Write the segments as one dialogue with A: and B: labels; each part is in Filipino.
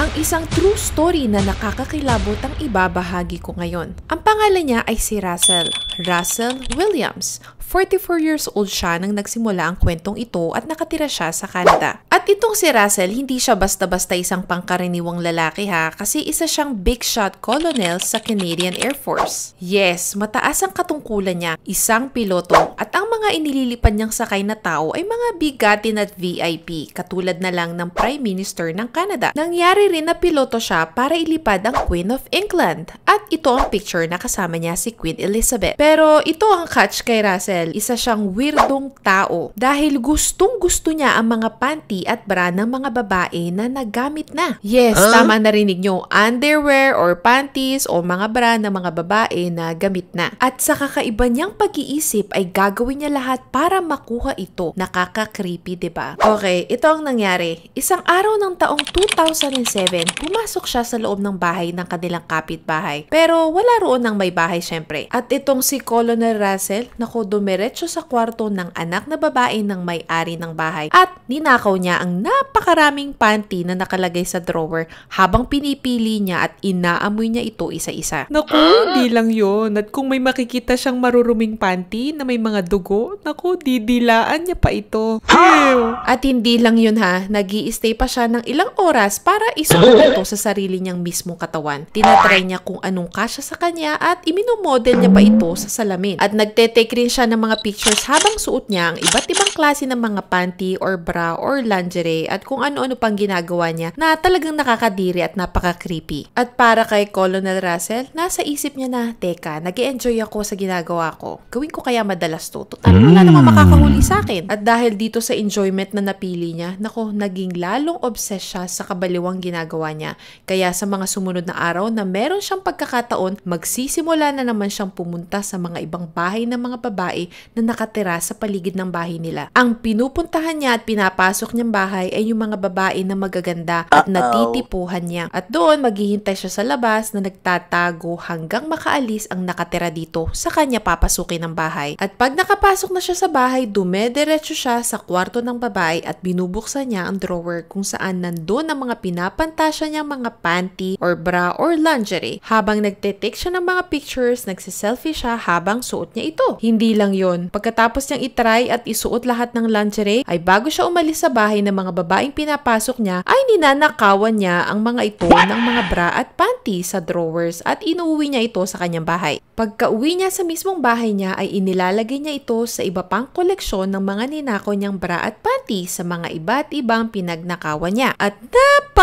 A: ang isang true story na nakakakilabot ang ibabahagi ko ngayon. Ang pangalan niya ay si Russell Williams. 44 years old siya nang nagsimula ang kwentong ito at nakatira siya sa Canada. At itong si Russell, hindi siya basta-basta isang pangkaraniwang lalaki ha, kasi isa siyang big shot colonel sa Canadian Air Force. Yes, mataas ang katungkulan niya, isang piloto, at ang mga inililipad niyang sakay na tao ay mga bigatin at VIP, katulad na lang ng Prime Minister ng Canada. Nangyari rin na piloto siya para ilipad ang Queen of England. At ito ang picture na kasama niya si Queen Elizabeth. Pero ito ang catch kay Russell. Isa siyang weirdong tao dahil gustong-gusto niya ang mga panty at bra ng mga babae na nagamit na. Yes, tama narinig nyo, underwear or panties o mga bra ng mga babae na gamit na. At sa kakaiba niyang pag-iisip ay gagawin niya lahat para makuha ito. Nakaka-creepy, diba? Okay, ito ang nangyari. Isang araw ng taong 2007, pumasok siya sa loob ng bahay ng kanilang kapitbahay. Pero wala roon ng may bahay syempre. At itong si Colonel Russell, naku, dumiretso sa kwarto ng anak na babae ng may-ari ng bahay at ninakaw niya ang napakaraming panty na nakalagay sa drawer habang pinipili niya at inaamoy niya ito isa-isa. Naku, di lang yun. At kung may makikita siyang maruruming panty na may mga dugo, naku, didilaan niya pa ito. Ew. At hindi lang yun ha, nag-i-stay pa siya ng ilang oras para isuot ito sa sarili niyang mismong katawan. Tinatry niya kung anong kasya sa kanya at iminomodel niya pa ito sa salamin. At nagte-take rin siya ng mga pictures habang suot niya ang iba't ibang klase ng mga panty or bra or lingerie at kung ano-ano pang ginagawa niya na talagang nakakadiri at napaka-creepy. At para kay Colonel Russell, nasa isip niya na, teka, nag-e-enjoy ako sa ginagawa ko. Gawin ko kaya madalas to. Total, wala namang makakahuli sa akin. At dahil dito sa enjoyment na napili niya, nako, naging lalong obsessed siya sa kabaliwang ginagawa niya. Kaya sa mga sumunod na araw na meron siyang pagkakataon, magsisimula na naman siyang pumunta sa mga ibang bahay ng mga babae na nakatira sa paligid ng bahay nila. Ang pinupuntahan niya at pinapasok niyang bahay ay yung mga babae na magaganda at natitipuhan niya. At doon maghihintay siya sa labas na nagtatago hanggang makaalis ang nakatira dito sa kanya papasukin ng bahay. At pag nakapasok na siya sa bahay, dumediretso siya sa kwarto ng babae at binubuksan niya ang drawer kung saan nandun ang mga pinapantasya niyang mga panty or bra or lingerie. Habang nagte-take siya ng mga pictures, nagsiselfie siya habang suot niya ito. Hindi lang yon. Pagkatapos niyang itry at isuot lahat ng lingerie, ay bago siya umalis sa bahay ng mga babaeng pinapasok niya, ay ninanakawan niya ang mga ito ng mga bra at panty sa drawers at inuwi niya ito sa kanyang bahay. Pagka-uwi niya sa mismong bahay niya ay inilalagay niya ito sa iba pang koleksyon ng mga ninakaw niyang bra at panty sa mga iba't ibang pinagnakawan niya. At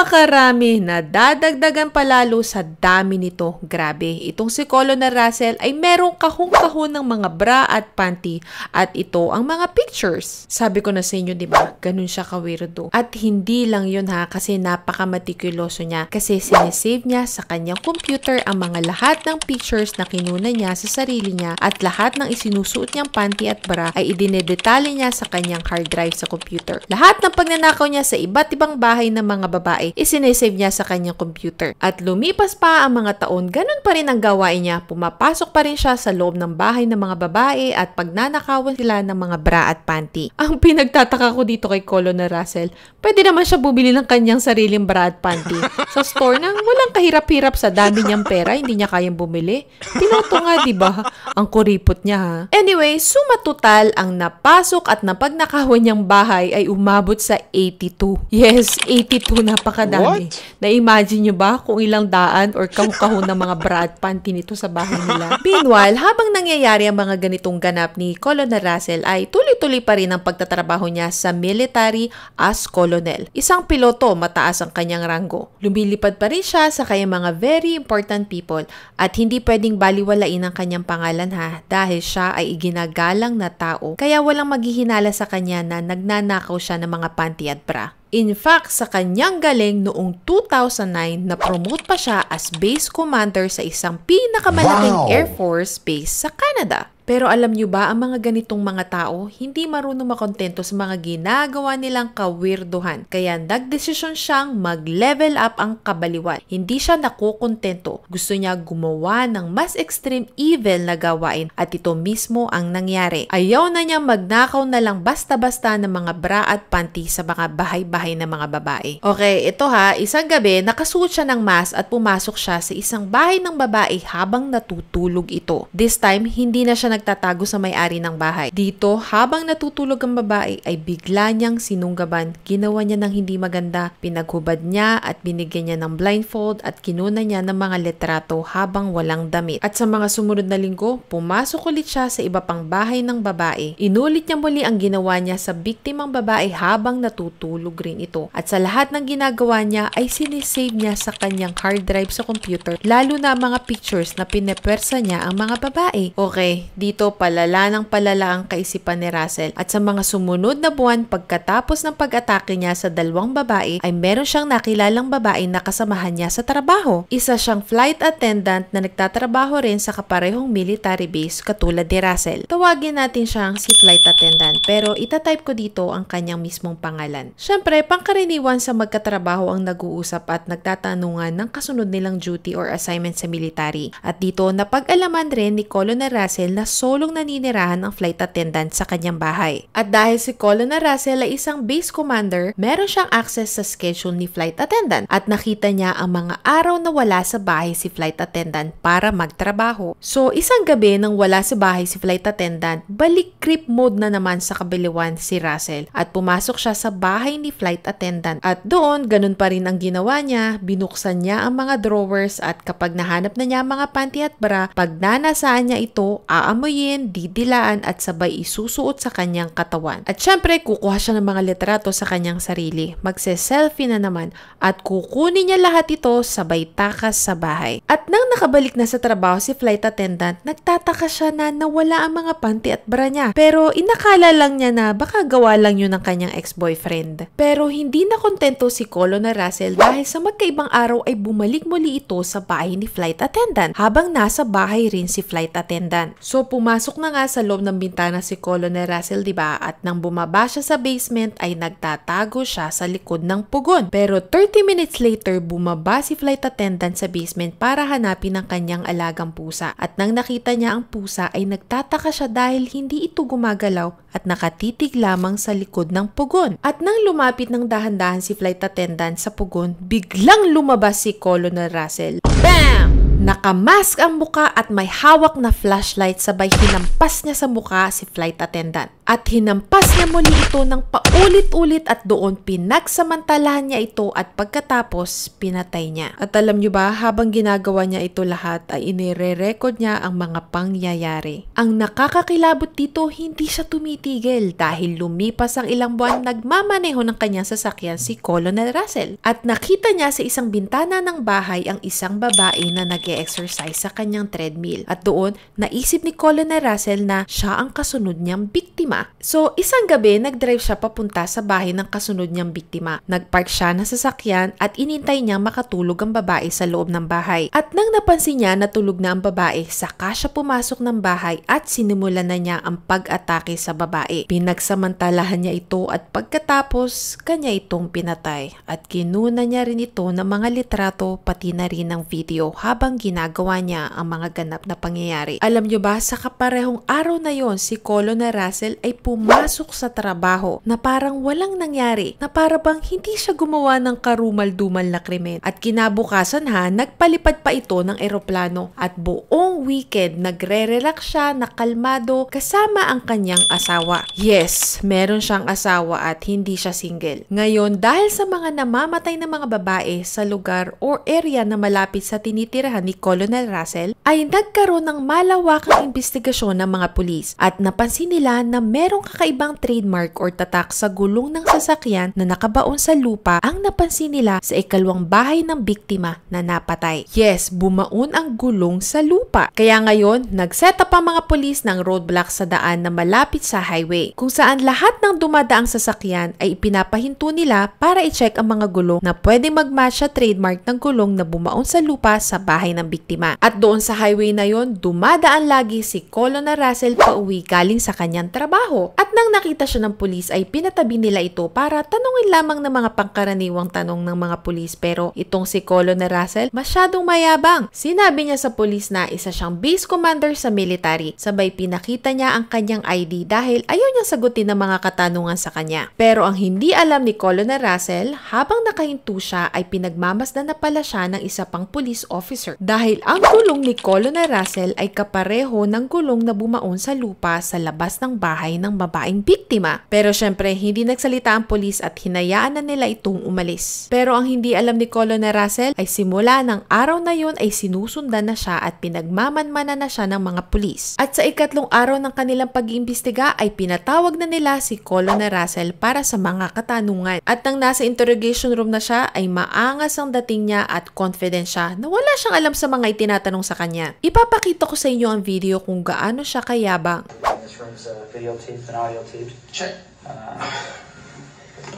A: napakarami na dadagdagan palalo sa dami nito. Grabe, itong si Colonel Russell ay merong kahong-kahon ng mga bra at panty at ito ang mga pictures. Sabi ko na sa inyo, di ba? Ganun siya ka-weirdo. At hindi lang yun ha, kasi napaka-matikuloso niya kasi sinesave niya sa kanyang computer ang mga lahat ng pictures na kinuha niya sa sarili niya at lahat ng isinusuot niyang panty at bra ay idinedetali niya sa kanyang hard drive sa computer. Lahat ng pagnanakaw niya sa iba't ibang bahay ng mga babae isinesave niya sa kanyang computer. At lumipas pa ang mga taon, ganun pa rin ang gawain niya. Pumapasok pa rin siya sa loob ng bahay ng mga babae at pagnanakawan sila ng mga bra at panty. Ang pinagtataka ko dito kay Colonel Russell, pwede naman siya bumili ng kanyang sariling bra at panty sa store nang walang kahirap-hirap sa dami niyang pera, hindi niya kayang bumili. Piloto nga, diba? Ang kuripot niya ha. Anyway, suma total ang napasok at napagnakawan niyang bahay ay umabot sa 82. Yes, 82, napakadami. Na-imagine niyo ba kung ilang daan or kahon-kahon ng mga bra at panty nito sa bahay nila? Meanwhile, habang nangyayari ang mga ganitong ganap ni Colonel Russell ay tuloy-tuloy pa rin ang pagtatrabaho niya sa military as colonel. Isang piloto, mataas ang kanyang ranggo. Lumilipad pa rin siya sa kanyang mga very important people at hindi pwedeng baliwalain ang kanyang pangalan ha dahil siya ay iginagalang na tao kaya walang maghihinala sa kanya na nagnanakaw siya ng mga panty at bra. In fact, sa kanyang galing noong 2009, na-promote pa siya as base commander sa isang pinakamalaking Air Force base sa Canada. Pero alam nyo ba, ang mga ganitong mga tao, hindi marunong makontento sa mga ginagawa nilang kawirduhan. Kaya nagdesisyon siyang mag-level up ang kabaliwan. Hindi siya nakukontento. Gusto niya gumawa ng mas extreme evil na gawain at ito mismo ang nangyari. Ayaw na niya magnakaw na lang basta-basta ng mga bra at panty sa mga bahay-bahay ng mga babae. Okay, ito ha, isang gabi, nakasuot siya ng mask at pumasok siya sa isang bahay ng babae habang natutulog ito. This time, hindi na siya nagtatago sa may-ari ng bahay. Dito, habang natutulog ang babae, ay bigla niyang sinunggaban. Ginawa niya ng hindi maganda, pinaghubad niya at binigyan niya ng blindfold at kinuna niya ng mga litrato habang walang damit. At sa mga sumunod na linggo, pumasok ulit siya sa iba pang bahay ng babae. Inulit niya muli ang ginawa niya sa biktimang babae habang natutulog rin ito. At sa lahat ng ginagawa niya ay sinisave niya sa kanyang hard drive sa computer, lalo na mga pictures na pinepwersa niya ang mga babae. Okay, dito palala ng palala ang kaisipan ni Russell at sa mga sumunod na buwan pagkatapos ng pag-atake niya sa dalawang babae ay meron siyang nakilalang babae na kasamahan niya sa trabaho. Isa siyang flight attendant na nagtatrabaho rin sa kaparehong military base katulad ni Russell. Tawagin natin siyang si flight attendant pero itatype ko dito ang kanyang mismong pangalan. Siyempre, pangkaraniwan sa magkatrabaho ang nag-uusap at nagtatanungan ng kasunod nilang duty or assignment sa military. At dito, napag-alaman rin ni Colonel Russell na solong naninirahan ang flight attendant sa kanyang bahay. At dahil si Colonel Russell ay isang base commander, meron siyang access sa schedule ni flight attendant at nakita niya ang mga araw na wala sa bahay si flight attendant para magtrabaho. So, isang gabi nang wala sa bahay si flight attendant, balik creep mode na naman sa kabiliwan si Russell at pumasok siya sa bahay ni flight attendant. At doon, ganun pa rin ang ginawa niya, binuksan niya ang mga drawers at kapag nahanap na niya mga panty at bra, pag nanasaan niya ito, aamuyin, didilaan at sabay isusuot sa kanyang katawan. At syempre, kukuha siya ng mga litrato sa kanyang sarili, magse-selfie na naman at kukunin niya lahat ito sabay takas sa bahay. At nang nakabalik na sa trabaho si flight attendant, nagtataka siya na nawala ang mga panty at bra niya. Pero inakala lang niya na baka gawa lang yun ng kanyang ex-boyfriend. Pero hindi na kontento si Colonel Russell dahil sa magkaibang araw ay bumalik muli ito sa bahay ni flight attendant habang nasa bahay rin si flight attendant. So pumasok na nga sa loob ng bintana si Colonel Russell, diba? At nang bumaba siya sa basement ay nagtatago siya sa likod ng pugon. Pero 30 minutes later, bumaba si flight attendant sa basement para hanapin ang kanyang alagang pusa. At nang nakita niya ang pusa ay nagtataka siya dahil hindi ito gumagalaw at nakatitig lamang sa likod ng pugon. At nang lumapit ng dahan-dahan si flight attendant sa pugon, biglang lumabas si Colonel Russell. Bam! Nakamask ang muka at may hawak na flashlight sabay hinampas niya sa muka si flight attendant. At hinampas niya muli ito ng paulit-ulit at doon pinagsamantalahan niya ito at pagkatapos pinatay niya. At alam niyo ba, habang ginagawa niya ito lahat ay inire-record niya ang mga pangyayari. Ang nakakakilabot dito, hindi siya tumitigil dahil lumipas ang ilang buwan nagmamaneho ng kanyang sasakyan si Colonel Russell. At nakita niya sa isang bintana ng bahay ang isang babae na nag-e-exercise sa kanyang treadmill. At doon, naisip ni Colonel Russell na siya ang kasunod niyang biktima. So, isang gabi, nag-drive siya papunta sa bahay ng kasunod niyang biktima. Nagpark siya ng sasakyan at inintay niyang makatulog ang babae sa loob ng bahay. At nang napansin niya na tulog na ang babae, saka siya pumasok ng bahay at sinimulan na niya ang pag-atake sa babae. Pinagsamantalahan niya ito at pagkatapos, kanya itong pinatay. At kinuna niya rin ito ng mga litrato pati na rin ng video habang ginagawa niya ang mga ganap na pangyayari. Alam niyo ba, sa kaparehong araw na yon, si Colonel Russell ay pumasok sa trabaho na parang walang nangyari, na para bang hindi siya gumawa ng karumal-dumal na krimen. At kinabukasan nagpalipad pa ito ng eroplano at buong weekend nagre-relax siya na kalmado kasama ang kanyang asawa. Yes, meron siyang asawa at hindi siya single. Ngayon, dahil sa mga namamatay na mga babae sa lugar or area na malapit sa tinitirahan ni Colonel Russell, ay nagkaroon ng malawakang investigasyon ng mga pulis at napansin nila na merong kakaibang trademark or tatak sa gulong ng sasakyan na nakabaon sa lupa ang napansin nila sa ikalawang bahay ng biktima na napatay. Yes, bumaon ang gulong sa lupa. Kaya ngayon, nag-set up ang mga pulis ng roadblock sa daan na malapit sa highway, kung saan lahat ng dumadaang sasakyan ay ipinapahinto nila para i-check ang mga gulong na pwedeng mag-match sa trademark ng gulong na bumaon sa lupa sa bahay ng biktima. At doon sa highway na yon, dumadaan lagi si Colonel Russell pauwi galing sa kanyang trabaho. At nang nakita siya ng pulis ay pinatabi nila ito para tanungin lamang ng mga pangkaraniwang tanong ng mga pulis, pero itong si Colonel Russell masyadong mayabang. Sinabi niya sa pulis na isa siyang base commander sa military, sabay pinakita niya ang kanyang ID dahil ayaw niyang sagutin ng mga katanungan sa kanya. Pero ang hindi alam ni Colonel Russell, habang nakahinto siya ay pinagmamasdan na pala siya ng isa pang police officer dahil ang gulong ni Colonel Russell ay kapareho ng gulong na bumaon sa lupa sa labas ng bahay ng babaeng biktima. Pero syempre, hindi nagsalita ang pulis at hinayaan na nila itong umalis. Pero ang hindi alam ni Colonel Russell ay simula ng araw na yon ay sinusundan na siya at pinagmamanmanan na siya ng mga pulis. At sa ikatlong araw ng kanilang pag-iimbestiga ay pinatawag na nila si Colonel Russell para sa mga katanungan. At nang nasa interrogation room na siya ay maangas ang dating niya at confident siya na wala siyang alam sa mga itinatanong sa kanya. Ipapakita ko sa inyo ang video kung gaano siya kayabang.
B: This room's video taped and audio taped. Check.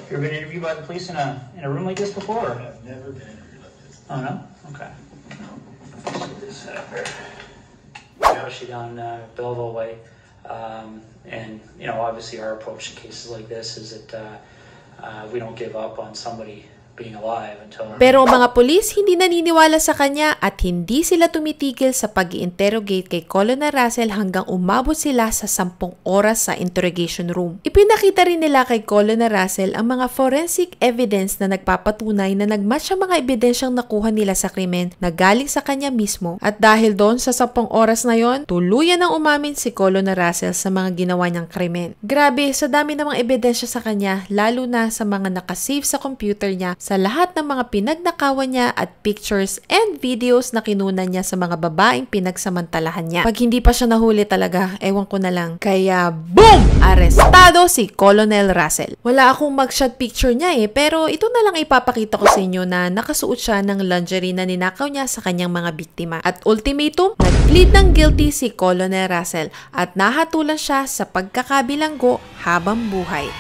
B: You ever been interviewed by the police in a room like this before?
C: I've never been interviewed like this.
B: Oh no? Okay. Let's get this set up here. Especially down Belleville Way. And you know, obviously our approach to cases like this is that we don't give up on somebody being alive until...
A: Pero ang mga pulis hindi naniniwala sa kanya at hindi sila tumitigil sa pag-i-interrogate kay Colonel Russell hanggang umabot sila sa 10 oras sa interrogation room. Ipinakita rin nila kay Colonel Russell ang mga forensic evidence na nagpapatunay na nagmatch ang mga ebidensyang nakuha nila sa krimen na galing sa kanya mismo. At dahil doon sa 10 oras na yon, tuluyan ang umamin si Colonel Russell sa mga ginawa niyang krimen. Grabe, sa dami namang ebidensya sa kanya, lalo na sa mga nakasave sa computer niya, sa lahat ng mga pinagnakawan niya at pictures and videos na kinunan niya sa mga babaeng pinagsamantalahan niya. Pag hindi pa siya nahuli talaga, ewan ko na lang. Kaya boom! Arestado si Colonel Russell. Wala akong mugshot picture niya pero ito na lang ipapakita ko sa inyo na nakasuot siya ng lingerie na ninakaw niya sa kanyang mga biktima. At ultimatum, nag-plead ng guilty si Colonel Russell at nahatulan siya sa pagkakabilanggo habang buhay.